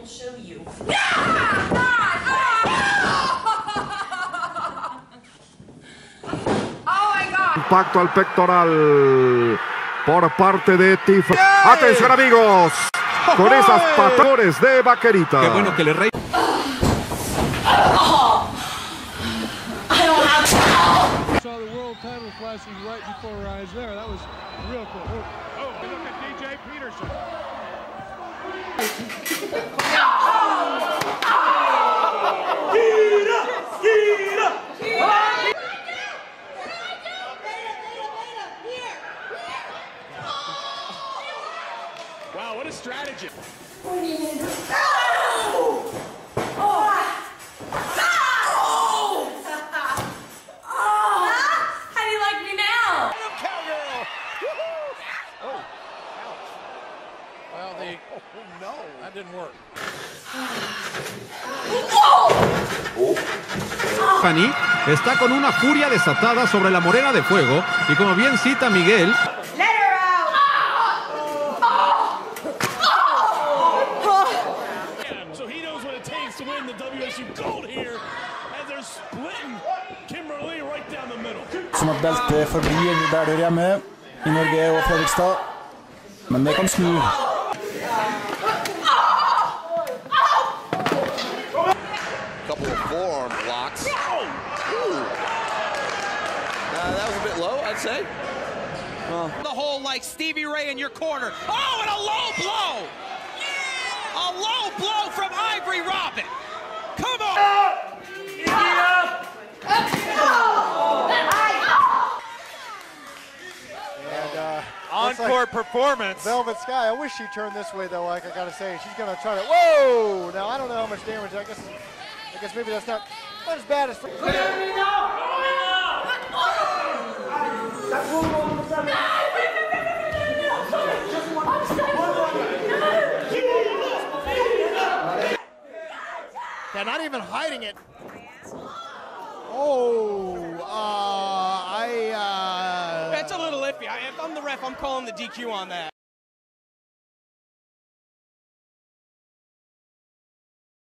show you. Impacto al pectoral por parte de Tifa. Atención amigos, con esas patadas de vaquerita. Qué bueno que le rey. Saw the world title flashing right before our eyes there. That was real cool. Oh, look at DJ Peterson. Wow, what a strategy. That didn't work. Fanny está con una furia desatada sobre la morena de fuego y como bien cita Miguel. So he knows what it takes to win the WSU gold here as they're splitting Kimberly right down the middle. Som at beltet forblir der det er hjemme I Norge og Fredrikstad, men det kan snu. Couple of forearm blocks. That was a bit low, I'd say. The whole like Stevie Ray in your corner. Oh, and a low blow! A low blow from Ivory Robin. Come on! And Encore like performance. Velvet Sky. I wish she turned this way though. Like I gotta say, she's gonna try to. Whoa! Now I don't know how much damage. I guess maybe that's not as bad as. They're not even hiding it. Oh, That's a little iffy. If I'm the ref, I'm calling the DQ on that.